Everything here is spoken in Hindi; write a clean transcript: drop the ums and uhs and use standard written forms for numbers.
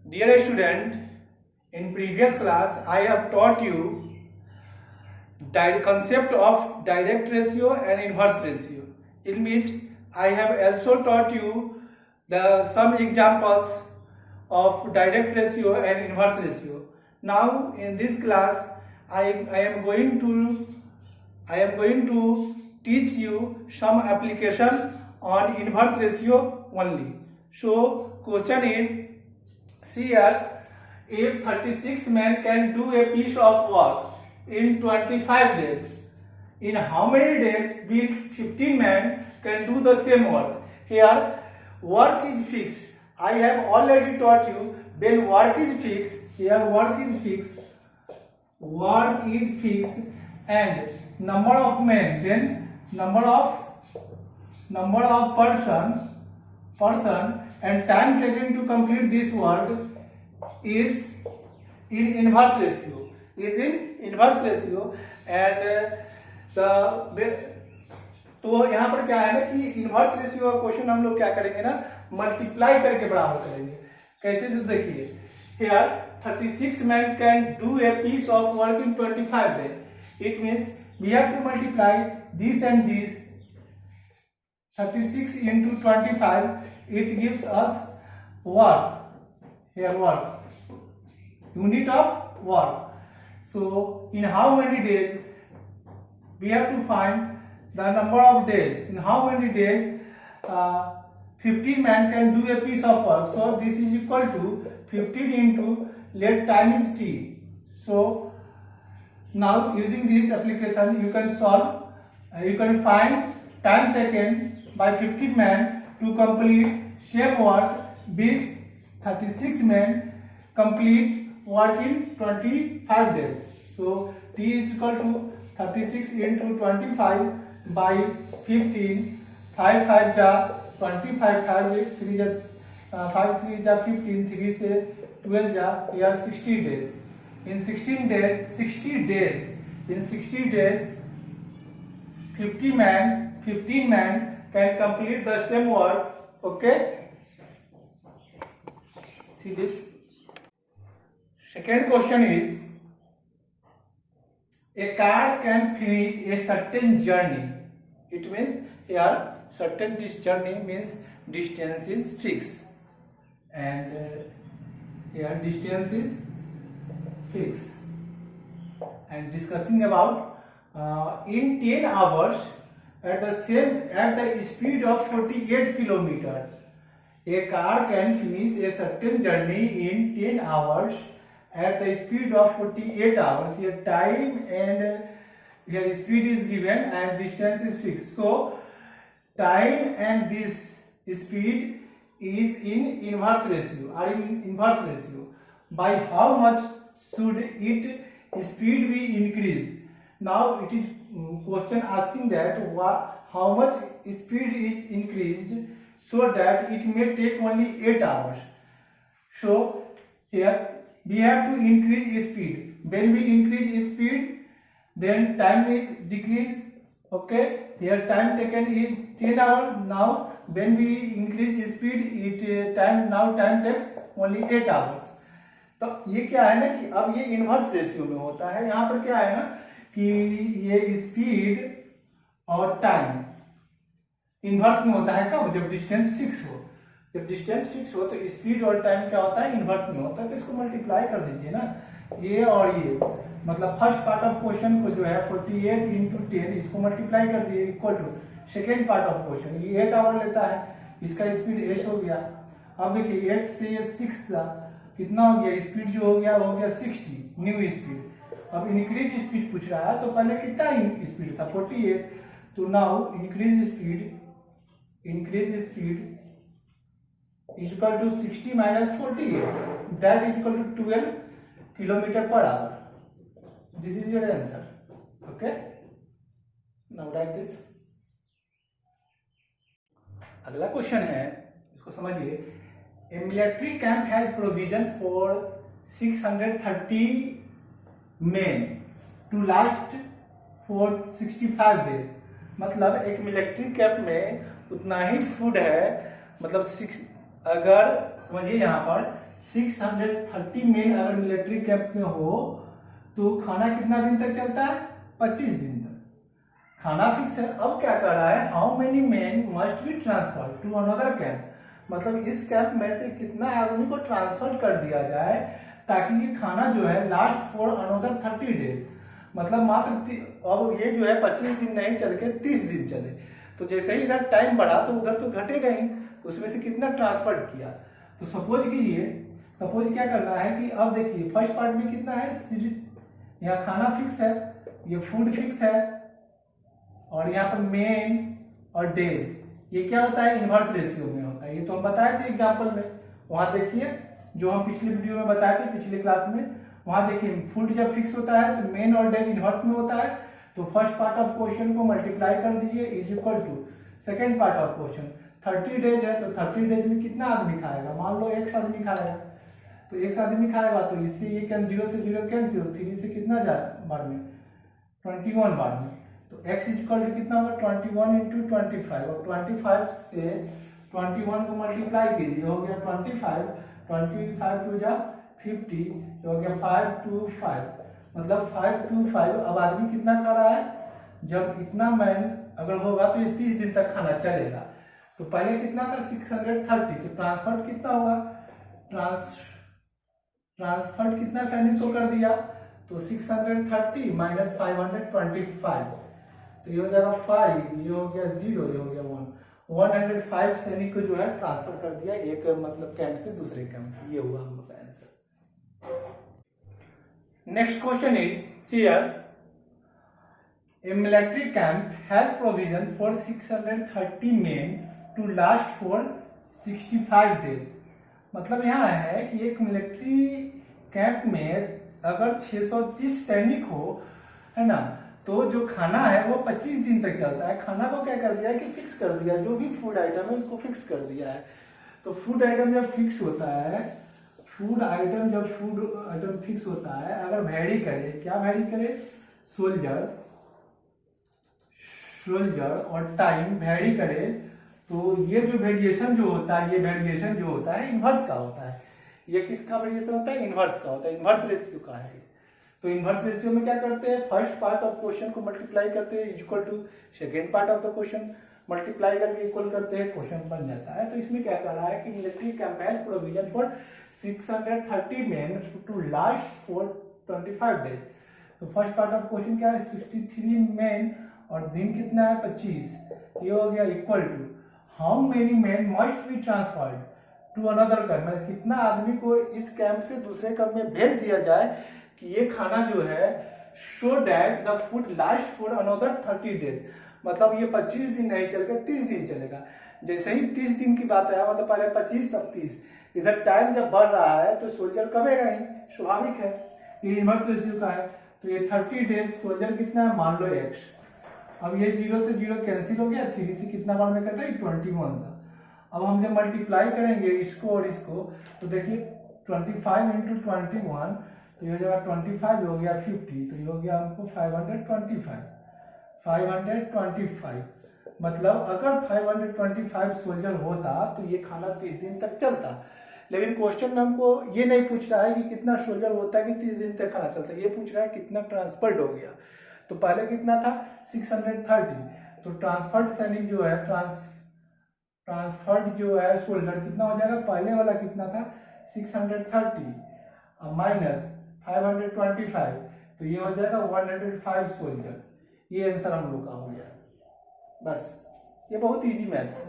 Dear student, in previous class I have taught you concept of direct ratio and inverse ratio, in which I have also taught you some examples of direct ratio and inverse ratio. Now in this class I am going to teach you some application on inverse ratio only. So question is, see here, if 36 men can do a piece of work in 25 days, in how many days will 15 men can do the same work? Here work is fixed. I have already taught you when work is fixed. Here work is fixed and number of men, then number of person and time taken to complete this work is in inverse ratio, and तो यहाँ पर क्या है ना कि इनवर्स रेशियो का क्वेश्चन हम लोग क्या करेंगे ना, मल्टीप्लाई करके बराबर करेंगे. कैसे, तो देखिए, here 36 men can do a piece of work in 25 days. It means we have to multiply this and this. 36 into 25, it gives us work. Here work, unit of work. So in how many days we have to find the number of days. In how many days 15 men can do a piece of work. So this is equal to 15 into, let time is t. So now using this application you can solve, you can find time taken by 15 men to complete same work which 36 men complete work in 25 days. So t is equal to 36 into 25 by 15, 5 5 जा 25, 5 3 जा 5 3 जा 15, 3 से 12 जा, here 60 days. In 60 days 15 men can complete the same work. Okay, see this. Second question is, a car can finish a certain journey. It means here certain this journey means distance is fixed, and here distance is fixed, and discussing about in 10 hours at the speed of 48 kilometer. A car can finish a certain journey in 10 hours at the speed of 48 hours. Here time and here speed is given and distance is fixed. So time and this speed is in inverse ratio. By how much should it speed be increased? Now it is question asking that how much speed is increased so that it may take only 8 hours. So here we have to increase speed. When we increase speed, then time is decreased. Okay, here time taken is 10 hours. Now when we increase speed, time takes only 8 hours. तो ये क्या है ना कि अब ये इनवर्स रेशियो में होता है. यहाँ पर क्या है ना कि ये स्पीड और टाइम इनवर्स में होता है. कब? जब डिस्टेंस फिक्स हो. जब डिस्टेंस फिक्स हो तो स्पीड और टाइम क्या होता है? इनवर्स में होता है. तो इसको मल्टीप्लाई कर दीजिए ना, ये और ये, मतलब फर्स्ट पार्ट ऑफ क्वेश्चन को जो है 48 इंटू 10 इसको मल्टीप्लाई कर दिए equal to second part of question. ये 8 आवर लेता है, इसका स्पीड 8 हो गया. अब देखिए 8 से 6 कितना हो गया? स्पीड जो हो गया वो हो गया 60 न्यू स्पीड. अब इंक्रीज स्पीड पूछ रहा है, तो पहले कितना स्पीड था? 48. तो now increase speed is equal to 60 minus 48, that is equal to 12 kilometer per hour. This is your answer. Okay, now write this. अगला क्वेश्चन है, इसको समझिए. A military camp has provision for 630 men to last for 65 days. मतलब एक मिलिट्री कैंप में उतना ही फूड है, मतलब अगर समझिए यहाँ पर 630 मेन अगर मिलिट्री कैंप में हो तो खाना कितना दिन तक चलता है? 25 दिन तक खाना फिक्स है। अब क्या कर रहा है, how many men must be transfer to another camp, मतलब इस कैंप में से कितना आदमी को ट्रांसफर कर दिया जाए ताकि ये खाना जो है लास्ट फॉर अनदर 30 डेज, मतलब मात्र अब ये जो है 25 दिन नहीं चल के 30 दिन चले। तो जैसे ही इधर टाइम बढ़ा तो उधर तो घटेगा ही, उसमें से कितना ट्रांसफर किया। तो सपोज कीजिए, सपोज क्या करना है कि अब देखिए फर्स्ट पार्ट में कितना है, यहाँ खाना फिक्स है, ये फूड फिक्स है, और यहाँ पर मेन और डेज ये क्या होता है, इनवर्स रेशियो में होता है। ये तो हम बताए थे एग्जाम्पल में, वहां देखिए जो हम पिछले वीडियो में बताए थे पिछले क्लास में, वहां देखिए फूड जब फिक्स होता है तो मेन और डेज इनवर्स में होता है। तो फर्स्ट पार्ट ऑफ क्वेश्चन को मल्टीप्लाई कर दीजिए is equal to second part of question. 30 days है तो 30 डेज में कितना आदमी खाएगा, मान लो एक आदमी खाएगा, तो एक आदमी खाएगा तो इससे ये कैन 0 से 0 कैंसिल, 3 से कितना जाए बार में 21 बार में, तो x इक्वल टू कितना होगा 21 इंटू 25, और 25 से 21 को मल्टीप्लाई कीजिए, हो गया 25, 25 टू जा 50, हो गया 525, मतलब 525। अब आदमी कितना खा रहा है, जब इतना मैन अगर होगा तो ये 30 दिन तक खाना चलेगा। तो पहले कितना था 630, तो ट्रांसफर कितना हुआ, ट्रांसफर कितना सैनिक को कर दिया, तो 630 माइनस 525, तो ये हो जाएगा 5, ये हो गया 0, ये हो गया 1, 105 सैनिक को जो है ट्रांसफर कर दिया एक मतलब कैंप से दूसरे कैंप। ये हुआ हम लोग का answer. Next question is here a military camp has provision for 630 men to last for 65 days, मतलब यहाँ है कि एक मिलिट्री कैंप में अगर 630 सैनिक हो, है ना, तो जो खाना है वो 25 दिन तक चलता है। खाना को क्या कर दिया है कि फिक्स कर दिया, जो भी फूड आइटम है उसको फिक्स कर दिया है। तो फूड आइटम जब फिक्स होता है, फूड आइटम फिक्स होता है, अगर वैरी करे, क्या वैरी करे, सोल्जर और टाइम वैरी करे, तो ये जो वेरिएशन जो होता है, ये वेरिएशन जो होता है इनवर्स का होता है। ये किसका वेरिएशन होता है, इनवर्स का होता है, इनवर्स रेशियो का है। तो इनवर्स रेशियो में क्या करते हैं, फर्स्ट पार्ट ऑफ क्वेश्चन को मल्टीप्लाई करते हैं equal to second part of the question, multiply करके इक्वल करते हैं, क्वेश्चन बन जाता है। तो इसमें क्या कर रहा है कि military camp has provision for 630 men to last for 25 days. तो फर्स्ट पार्ट ऑफ क्वेश्चन क्या है, 63 मेन और दिन कितना है 25, ये हो गया equal to how many men must be transferred to another camp, मतलब कितना आदमी को इस कैंप से दूसरे कैंप में भेज दिया जाए कि ये खाना जो है so that the food last for another 30 days, मतलब ये 25 दिन नहीं चलेगा 30 दिन चलेगा। जैसे ही 30 दिन की बात है, मतलब पहले 25 अब 30, इधर टाइम जब बढ़ रहा है तो सोल्जर कमेगा ही, स्वाभाविक है, ये इनवर्स रेशियो का है। तो ये 30 डेज सोल्जर कितना है, मान लो x, अब ये 0 से 0 कैंसिल हो गया, 3 से कितना बार में कटा, 21 सा। अब हम जब मल्टीप्लाई करेंगे इसको और इसको, तो देखिए 25 इंटू 21, तो ये हो जाएगा 25, हो गया 50, तो ये हो गया हमको 525, मतलब अगर 525 सोल्जर होता तो ये खाना 30 दिन तक चलता। लेकिन क्वेश्चन में हमको ये नहीं पूछ रहा है कि कितना सोल्जर होता है कि 30 दिन तक खाना चलता है, ये पूछ रहा है कितना ट्रांसफर्ड हो गया। तो पहले कितना था 630, तो ट्रांसफर्ड सैनिक जो है ट्रांसफर्ड जो है सोल्जर कितना हो जाएगा, पहले वाला कितना था 630 माइनस 525, तो ये हो जाएगा 105 सोल्जर। ये आंसर हम लोग का हो गया। बस ये बहुत इजी मैथ्स है।